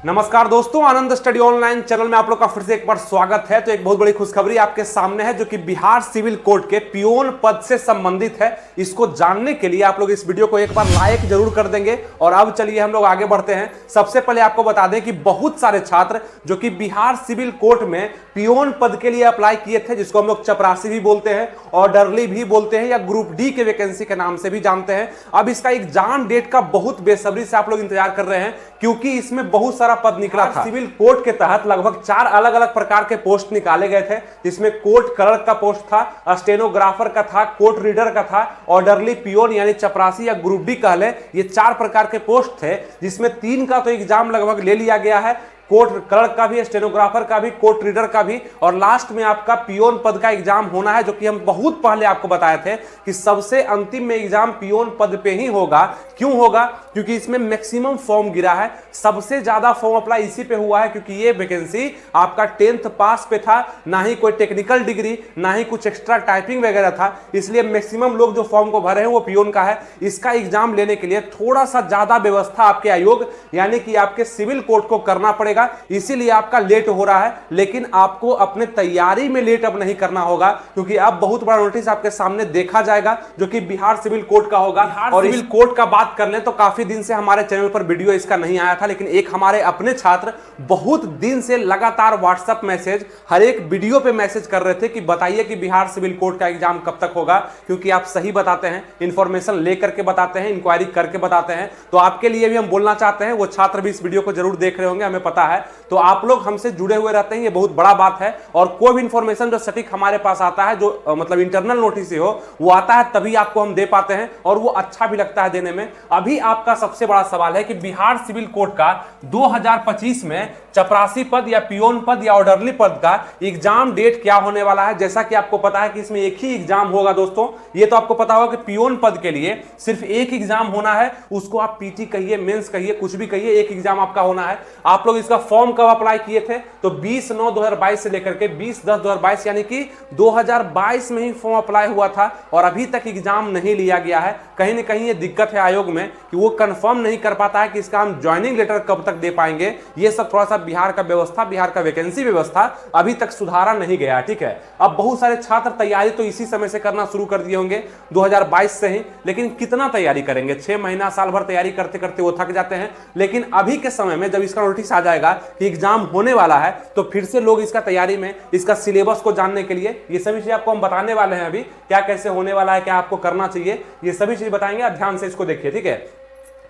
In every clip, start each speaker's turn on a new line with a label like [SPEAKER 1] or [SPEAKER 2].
[SPEAKER 1] नमस्कार दोस्तों, आनंद study online channel में आप लोग का फिर से एक बार स्वागत है। तो एक बहुत बड़ी खुशखबरी आपके सामने है जो कि बिहार सिविल कोर्ट के पियोन पद से संबंधित है। इसको जानने के लिए आप लोग इस वीडियो को एक बार लाइक जरूर कर देंगे। और अब चलिए हम लोग आगे बढ़ते हैं। सबसे पहले आपको बता दें कि बहुत सारे छात्र जो कि बिहार सिविल कोर्ट में पियोन पद के लिए अप्लाई किए थे, जिसको हम लोग चपरासी भी बोलते हैं, ऑर्डरली भी बोलते हैं, या ग्रुप डी के वैकेंसी के नाम से भी जानते हैं। अब इसका एग्जाम डेट का बहुत बेसब्री से आप लोग इंतजार कर रहे हैं, क्योंकि इसमें बहुत सारा पद निकला था। सिविल कोर्ट के तहत लगभग 4 अलग अलग प्रकार के पोस्ट निकाले गए थे, जिसमें कोर्ट क्लर्क का पोस्ट था, स्टेनोग्राफर का था, कोर्ट रीडर का था, ऑर्डरली पियोन यानी चपरासी या ग्रुप डी कह ले। ये 4 प्रकार के पोस्ट थे, जिसमें 3 का तो एग्जाम लगभग ले लिया गया है, कोर्ट क्लर्क का भी, स्टेनोग्राफर का भी, कोर्ट रीडर का भी, और लास्ट में आपका पियोन पद का एग्जाम होना है, जो कि हम बहुत पहले आपको बताए थे कि सबसे अंतिम में एग्जाम पियोन पद पे ही होगा। क्यों होगा? क्योंकि इसमें मैक्सिमम फॉर्म गिरा है, सबसे ज्यादा फॉर्म अप्लाई इसी पे हुआ है, क्योंकि ये वैकेंसी आपका 10th पास पे था, ना ही कोई टेक्निकल डिग्री, ना ही कुछ एक्स्ट्रा टाइपिंग वगैरह था। इसलिए मैक्सिमम लोग जो फॉर्म को भरे हैं वो पियोन का है। इसका एग्जाम लेने के लिए थोड़ा सा ज्यादा व्यवस्था आपके आयोग यानी कि आपके सिविल कोर्ट को करना पड़ेगा, इसीलिए आपका लेट हो रहा है। लेकिन आपको अपने तैयारी में लेट अब नहीं करना होगा, क्योंकि अब बहुत बड़ा नोटिस आपके सामने देखा जाएगा, जो कि बिहार सिविल कोर्ट का होगा। और सिविल कोर्ट का बात कर लें तो काफी दिन से हमारे चैनल पर वीडियो इसका नहीं आया था, लेकिन एक हमारे अपने छात्र बहुत दिन से लगातार व्हाट्सएप मैसेज, हर एक वीडियो पे मैसेज कर रहे थे कि बताइए कि बिहार सिविल कोर्ट का एग्जाम कब तक होगा, क्योंकि आप सही बताते हैं, इंफॉर्मेशन लेकर के बताते हैं, इंक्वायरी करके बताते हैं। तो आपके लिए भी हम बोलना चाहते हैं, वो छात्र भी इस वीडियो को जरूर देख रहे होंगे, हमें पता है। तो आप लोग हमसे जुड़े हुए रहते हैं, ये बहुत बड़ा बात है। और कोई भी इंफॉर्मेशन जो सटीक हमारे पास आता है, जो मतलब इंटरनल नोटिस से हो, वो आता है तभी आपको हम दे पाते हैं, और वो अच्छा भी लगता है देने में। अभी आपका सबसे बड़ा सवाल है कि बिहार सिविल कोर्ट का 2025 में चपरासी पद या पियोन पद या ऑर्डरली पद का एग्जाम डेट क्या होने वाला है। जैसा कि आपको पता है कि इसमें एक ही एग्जाम होगा दोस्तों। ये तो आपको पता होगा कि पियोन पद के लिए सिर्फ एक एग्जाम होना है, उसको आप पीटी कहिए, मेंस कहिए, कुछ भी कहिए, एक एग्जाम आपका होना है। आप लोग इसका फॉर्म कब अप्लाई किए थे? तो 20/9/2022 से लेकर के 20/10/2022 यानी कि 2022 में ही फॉर्म अप्लाई हुआ था, और अभी तक एग्जाम नहीं लिया गया है। कहीं ना कहीं ये दिक्कत है आयोग में कि वो कंफर्म नहीं कर पाता है कि इसका हम ज्वाइनिंग लेटर कब तक दे पाएंगे। ये सब थोड़ा सा बिहार का व्यवस्था, बिहार का वैकेंसी व्यवस्था अभी तक सुधारा नहीं गया, ठीक है। अब बहुत सारे छात्र तैयारी तो इसी समय से करना शुरू कर दिए होंगे, 2022 से ही, लेकिन कितना तैयारी करेंगे? 6 महीना, साल भर तैयारी करते करते वो थक जाते हैं। लेकिन अभी के समय में जब इसका नोटिस आ जाएगा कि एग्जाम होने वाला है, तो फिर से लोग इसका तैयारी में, इसका सिलेबस को जानने के लिए, ये सभी चीजें आपको हम बताने वाले हैं। अभी क्या कैसे होने वाला है, क्या आपको करना चाहिए, ये सभी चीज बताएंगे। ध्यान से इसको देखिए, ठीक है।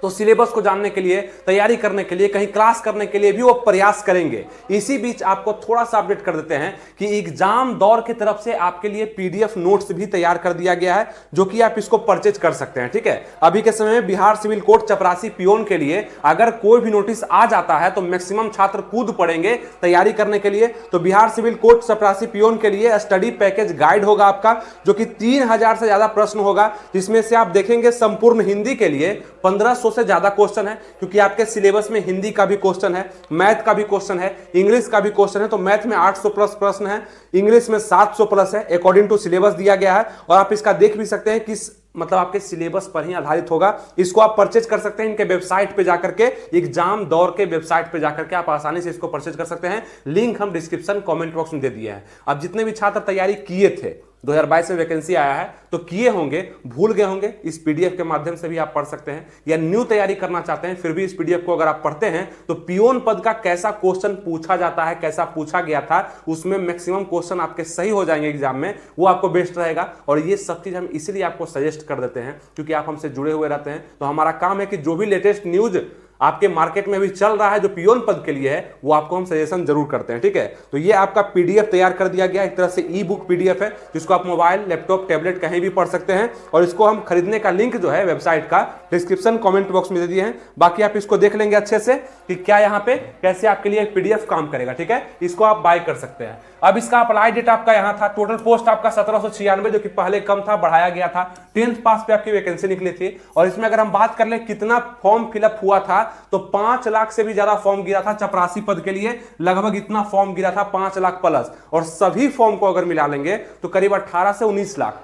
[SPEAKER 1] तो सिलेबस को जानने के लिए, तैयारी करने के लिए, कहीं क्लास करने के लिए भी वो प्रयास करेंगे। इसी बीच आपको थोड़ा सा अपडेट कर देते हैं कि एग्जाम दौर की तरफ से आपके लिए पीडीएफ नोट्स भी तैयार कर दिया गया है, जो कि आप इसको परचेज कर सकते हैं, ठीक है। अभी के समय में बिहार सिविल कोर्ट चपरासी पियोन के लिए अगर कोई भी नोटिस आ जाता है, तो मैक्सिमम छात्र कूद पड़ेंगे तैयारी करने के लिए। तो बिहार सिविल कोर्ट चपरासी पियोन के लिए स्टडी पैकेज गाइड होगा आपका, जो कि 3000 से ज्यादा प्रश्न होगा, जिसमें से आप देखेंगे संपूर्ण हिंदी के लिए 1500 से ज्यादा क्वेश्चन है, क्योंकि आपके सिलेबस में हिंदी का भी क्वेश्चन है, मैथ का भी क्वेश्चन है, इंग्लिश का भी क्वेश्चन है। तो मैथ में 800 प्लस प्रश्न है, इंग्लिश में 700 प्लस है, अकॉर्डिंग टू सिलेबस दिया गया है। और आप इसका देख भी सकते हैं कि मतलब आपके सिलेबस पर ही आधारित होगा। इसको आप परचेज कर सकते हैं इनके वेबसाइट पे जाकर के, एग्जाम दौर के वेबसाइट पे जाकर के आप आसानी से इसको परचेज कर सकते हैं। लिंक हम डिस्क्रिप्शन कमेंट बॉक्स में दे दिए हैं। अब जितने भी छात्र तैयारी किए थे, 2022 में वैकेंसी आया है, तो किए होंगे, भूल गए होंगे, इस पीडीएफ के माध्यम से भी आप पढ़ सकते हैं। या न्यू तैयारी करना चाहते हैं, फिर भी इस पीडीएफ को अगर आप पढ़ते हैं, तो पियोन पद का कैसा क्वेश्चन पूछा जाता है, कैसा पूछा गया था, उसमें मैक्सिमम क्वेश्चन आपके सही हो जाएंगे एग्जाम में, वो आपको बेस्ट रहेगा। और ये सब चीज हम इसलिए आपको सजेस्ट कर देते हैं, क्योंकि आप हमसे जुड़े हुए रहते हैं। तो हमारा काम है कि जो भी लेटेस्ट न्यूज आपके मार्केट में भी चल रहा है, जो पियोन पद के लिए है, वो आपको हम सजेशन जरूर करते हैं, ठीक है। तो ये आपका पीडीएफ तैयार कर दिया गया, एक तरह से ई बुक पीडीएफ है, जिसको आप मोबाइल, लैपटॉप, टैबलेट कहीं भी पढ़ सकते हैं। और इसको हम खरीदने का लिंक जो है वेबसाइट का डिस्क्रिप्शन कमेंट बॉक्स में दे दिए हैं। बाकी आप इसको देख लेंगे अच्छे से कि क्या यहाँ पे कैसे आपके लिए पीडीएफ काम करेगा, ठीक है। इसको आप बाय कर सकते हैं। अब इसका अप्लाई डेट आपका यहाँ था, टोटल पोस्ट आपका 1796, जो कि पहले कम था, बढ़ाया गया था। 10th पास पे आपकी वैकेंसी निकली थी। और इसमें अगर हम बात कर लें कितना फॉर्म फिलअप हुआ था, तो 5 लाख से भी ज्यादा फॉर्म गिरा था चपरासी पद के लिए। लगभग इतना फॉर्म गिरा था, 5 लाख प्लस। और सभी फॉर्म को अगर मिला लेंगे तो करीब 18 से 19 लाख,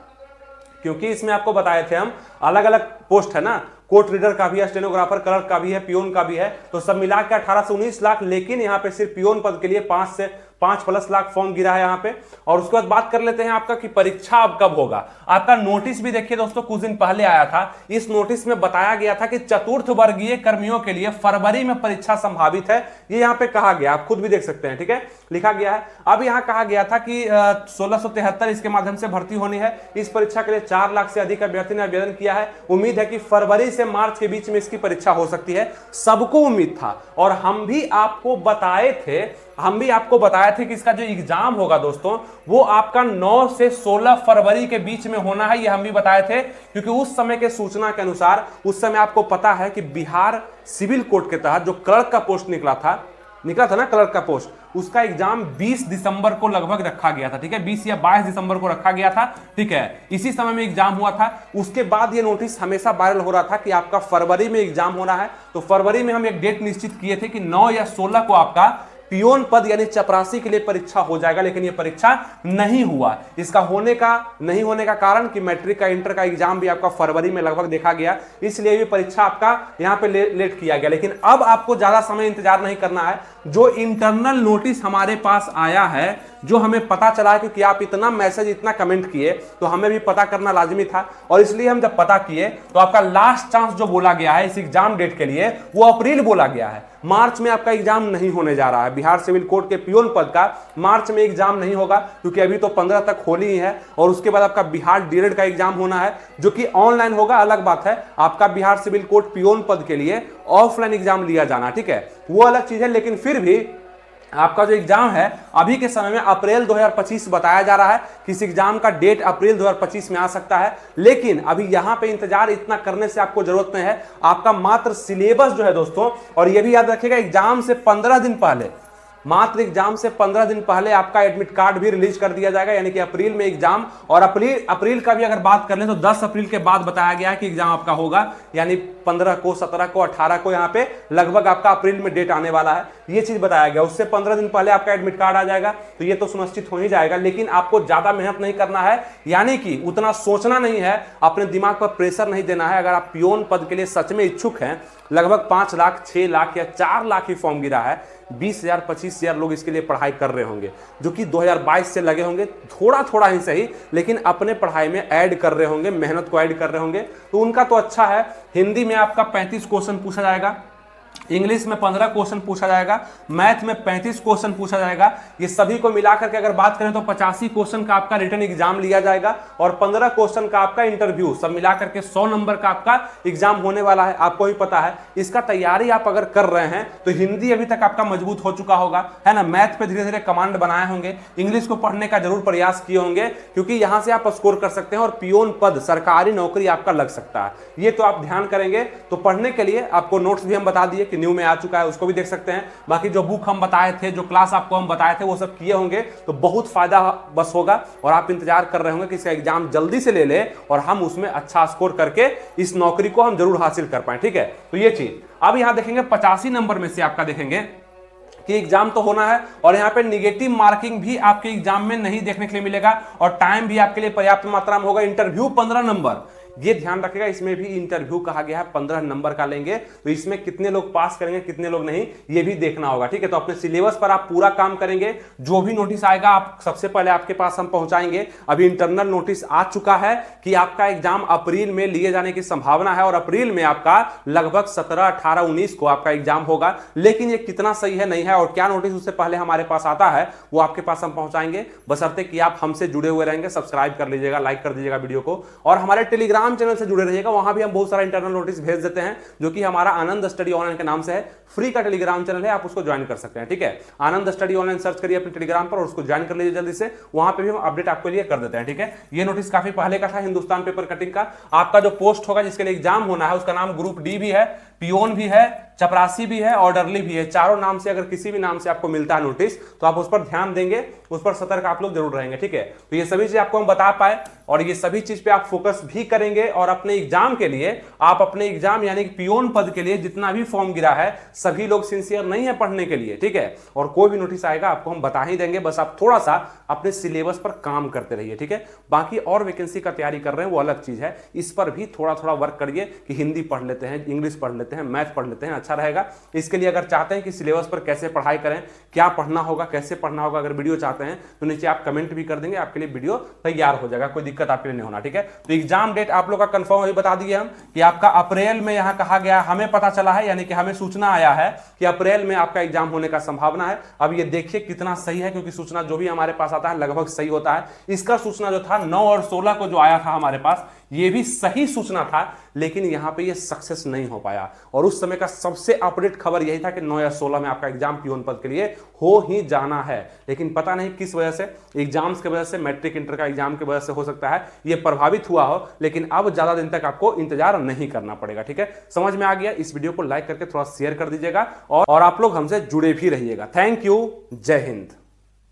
[SPEAKER 1] क्योंकि इसमें आपको बताए थे हम अलग अलग पोस्ट है ना, कोर्ट रीडर का भी है, स्टेनोग्राफर क्लर्क का भी है, पियोन का भी है, तो सब मिला के 18 से 19 लाख। लेकिन यहाँ पे सिर्फ पियोन पद के लिए 5+ लाख फॉर्म गिरा है यहाँ पे। और उसके बाद बात कर लेते हैं आपका कि परीक्षा अब कब होगा। आपका नोटिस भी देखिए दोस्तों, कुछ दिन पहले आया था। इस नोटिस में बताया गया था कि चतुर्थ वर्गीय कर्मियों के लिए फरवरी में परीक्षा संभावित है, ये यहाँ पे कहा गया, आप खुद भी देख सकते हैं, ठीक है, लिखा गया है। अब यहाँ कहा गया था कि 1673 इसके माध्यम से भर्ती होनी है। इस परीक्षा के लिए 4 लाख से अधिक अभ्यर्थी ने आवेदन किया है। उम्मीद है कि फरवरी से मार्च के बीच में इसकी परीक्षा हो सकती है, सबको उम्मीद था। और हम भी आपको बताए थे कि इसका जो एग्जाम होगा दोस्तों, वो आपका 9 से 16 फरवरी के बीच में होना है, ये हम भी बताए थे। क्योंकि उस समय के सूचना के अनुसार, उस समय आपको पता है कि बिहार सिविल कोर्ट के तहत जो क्लर्क का पोस्ट निकला था ना, क्लर्क का पोस्ट, उसका एग्जाम 20 दिसंबर को लगभग रखा गया था, ठीक है, 20 या 22 दिसंबर को रखा गया था, ठीक है, इसी समय में एग्जाम हुआ था। उसके बाद ये नोटिस हमेशा वायरल हो रहा था कि आपका फरवरी में एग्जाम होना है। तो फरवरी में हम एक डेट निश्चित किए थे कि 9 या 16 को आपका पियोन पद यानी चपरासी के लिए परीक्षा हो जाएगा। लेकिन ये परीक्षा नहीं हुआ। इसका नहीं होने का कारण कि मैट्रिक का, इंटर का एग्जाम भी आपका फरवरी में लगभग देखा गया, इसलिए भी परीक्षा आपका यहां पे लेट किया गया। लेकिन अब आपको ज्यादा समय इंतजार नहीं करना है। जो इंटरनल नोटिस हमारे पास आया है, जो हमें पता चला है, क्योंकि आप इतना मैसेज, इतना कमेंट किए, तो हमें भी पता करना लाजमी था। और इसलिए हम जब पता किए तो आपका लास्ट चांस जो बोला गया है इस एग्जाम डेट के लिए, वो अप्रैल बोला गया है। मार्च में आपका एग्जाम नहीं होने जा रहा है। बिहार सिविल कोर्ट के पियोन पद का मार्च में एग्जाम नहीं होगा, क्योंकि अभी तो 15 तक होली ही है। और उसके बाद आपका बिहार डीएलएड का एग्जाम होना है, जो कि ऑनलाइन होगा, अलग बात है। आपका बिहार सिविल कोर्ट पियोन पद के लिए ऑफलाइन एग्जाम लिया जाना, ठीक है, वो अलग चीज है। लेकिन फिर भी आपका जो एग्जाम है अभी के समय में अप्रैल 2025 बताया जा रहा है कि इस एग्जाम का डेट अप्रैल 2025 में आ सकता है। लेकिन अभी यहां पे इंतजार इतना करने से आपको जरूरत नहीं है। आपका मात्र सिलेबस जो है दोस्तों, और ये भी याद रखिएगा, एग्जाम से 15 दिन पहले, मात्र एग्जाम से 15 दिन पहले आपका एडमिट कार्ड भी रिलीज कर दिया जाएगा। यानी कि अप्रैल में एग्जाम, और अप्रैल का भी अगर बात कर ले तो 10 अप्रैल के बाद बताया गया है कि एग्जाम आपका होगा। यानी 15 को, 17 को, 18 को यहाँ पे लगभग आपका अप्रैल में डेट आने वाला है, ये चीज बताया गया। उससे 15 दिन पहले आपका एडमिट कार्ड आ जाएगा, तो ये तो सुनिश्चित हो ही जाएगा। लेकिन आपको ज्यादा मेहनत नहीं करना है, यानी कि उतना सोचना नहीं है, अपने दिमाग पर प्रेशर नहीं देना है। अगर आप पियोन पद के लिए सच में इच्छुक हैं, लगभग 5 लाख, 6 लाख या 4 लाख ही फॉर्म गिरा है, 20,000 25,000 लोग इसके लिए पढ़ाई कर रहे होंगे, जो कि 2022 से लगे होंगे, थोड़ा थोड़ा ही सही, लेकिन अपने पढ़ाई में ऐड कर रहे होंगे, मेहनत को ऐड कर रहे होंगे, तो उनका तो अच्छा है। हिंदी में आपका 35 क्वेश्चन पूछा जाएगा, इंग्लिश में 15 क्वेश्चन पूछा जाएगा, मैथ में 35 क्वेश्चन पूछा जाएगा। ये सभी को मिलाकर के अगर बात करें तो 85 क्वेश्चन का आपका रिटन एग्जाम लिया जाएगा, और 15 क्वेश्चन का आपका इंटरव्यू, सब मिलाकर के 100 नंबर का आपका एग्जाम होने वाला है। आपको ही पता है, इसका तैयारी आप अगर कर रहे हैं तो हिंदी अभी तक आपका मजबूत हो चुका होगा, है ना, मैथ पे धीरे धीरे कमांड बनाए होंगे, इंग्लिश को पढ़ने का जरूर प्रयास किए होंगे, क्योंकि यहां से आप स्कोर कर सकते हैं और पियोन पद, सरकारी नौकरी आपका लग सकता है। ये तो आप ध्यान करेंगे। तो पढ़ने के लिए आपको नोट्स भी हम बता दिए कि न्यू में आ चुका है, उसको भी देख सकते हैं। बाकी जो बुक हम बताए थे, जो क्लास आपको हम बताए थे, वो सब किए होंगे, तो बहुत फायदा बस होगा। और आप इंतजार कर रहे होंगे कि इसका एग्जाम जल्दी से ले ले और हम उसमें अच्छा स्कोर करके इस नौकरी को हम जरूर हासिल कर पाए, ठीक है। तो ये चीज अब यहां देखेंगे 85 नंबर में से आपका देखेंगे कि एग्जाम तो होना है, और यहाँ पे निगेटिव मार्किंग भी आपके एग्जाम में नहीं देखने के लिए मिलेगा, और टाइम भी आपके लिए पर्याप्त मात्रा में होगा। इंटरव्यू 15 नंबर, ये ध्यान रखेगा, इसमें भी इंटरव्यू कहा गया है 15 नंबर का लेंगे, तो इसमें कितने लोग पास करेंगे, कितने लोग नहीं, ये भी देखना होगा, ठीक है। तो अपने सिलेबस पर आप पूरा काम करेंगे। जो भी नोटिस आएगा आप सबसे पहले आपके पास हम पहुंचाएंगे। अभी इंटरनल नोटिस आ चुका है कि आपका एग्जाम अप्रैल में लिए जाने की संभावना है, और अप्रैल में आपका लगभग 17, 18, 19 को आपका एग्जाम होगा। लेकिन ये कितना सही है, नहीं है, और क्या नोटिस उससे पहले हमारे पास आता है, वो आपके पास हम पहुंचाएंगे, बशर्ते कि आप हमसे जुड़े हुए रहेंगे। सब्सक्राइब कर लीजिएगा, लाइक कर दीजिएगा वीडियो को, और हमारे टेलीग्राम चैनल से जुड़े रहिएगा। वहां भी हम बहुत सारा इंटरनल नोटिस भेज देते हैं, जो कि हमारा आनंद स्टडी ऑनलाइन के नाम से है। फ्री का टेलीग्राम चैनल है, आप उसको ज्वाइन कर सकते हैं, ठीक है। आनंद स्टडी ऑनलाइन सर्च करिए अपने टेलीग्राम पर और उसको ज्वाइन कर लीजिए जल्दी से। वहां पे भी हम अपडेट आपके लिए कर देते हैं, ठीक है। ये नोटिस काफी पहले का था, हिंदुस्तान पेपर कटिंग का। आपका जो पोस्ट होगा जिसके लिए एग्जाम होना है, उसका नाम ग्रुप डी भी है, पियोन भी है, चपरासी भी है, ऑर्डरली भी है। चारों नाम से अगर किसी भी नाम से आपको मिलता है नोटिस तो आप उस पर ध्यान देंगे, उस पर सतर्क आप लोग जरूर रहेंगे, ठीक है। तो ये सभी चीज आपको हम बता पाए और ये सभी चीज पे आप फोकस भी करेंगे और अपने एग्जाम के लिए आप अपने एग्जाम यानी कि पियोन पद के लिए जितना भी फॉर्म गिरा है सभी लोग सिंसियर नहीं है पढ़ने के लिए, ठीक है। और कोई भी नोटिस आएगा आपको हम बता ही देंगे, बस आप थोड़ा सा अपने सिलेबस पर काम करते रहिए, ठीक है। बाकी और वैकेंसी का तैयारी कर रहे हैं वो अलग चीज है, इस पर भी थोड़ा थोड़ा वर्क करिए कि हिंदी पढ़ लेते हैं, इंग्लिश पढ़ लेते हैं, मैथ पढ़ लेते हैं, अच्छा रहेगा। इसके लिए अगर चाहते हैं कि सिलेबस पर कैसे पढ़ाई करें, क्या पढ़ना होगा, कैसे पढ़ना होगा, अगर वीडियो चाहते हैं तो नीचे आप कमेंट भी कर देंगे, आपके लिए वीडियो तैयार हो जाएगा, कोई दिक्कत आपके लिए नहीं होना, ठीक है। तो एग्जाम डेट आप लोग का कंफर्म अभी बता दिए हम कि आपका अप्रैल में यहां कहा गया, हमें पता चला है यानी कि हमें सूचना आया है कि अप्रैल में आपका एग्जाम होने का संभावना है। अब ये देखिए कितना सही है, क्योंकि सूचना जो भी हमारे पास आता है लगभग सही होता है। इसका सूचना जो था 9 और 16 को जो आया था हमारे पास, ये भी सही सूचना था, लेकिन यहां पे ये सक्सेस नहीं हो पाया। और उस समय का सबसे अपडेट खबर यही था कि 9 या 16 में आपका एग्जाम पियोन पद के लिए हो ही जाना है, लेकिन पता नहीं किस वजह से, एग्जाम्स की वजह से, मैट्रिक इंटर का एग्जाम की वजह से हो सकता है ये प्रभावित हुआ हो, लेकिन अब ज्यादा दिन तक आपको इंतजार नहीं करना पड़ेगा, ठीक है। समझ में आ गया? इस वीडियो को लाइक करके थोड़ा शेयर कर दीजिएगा और आप लोग हमसे जुड़े भी रहिएगा। थैंक यू, जय हिंद।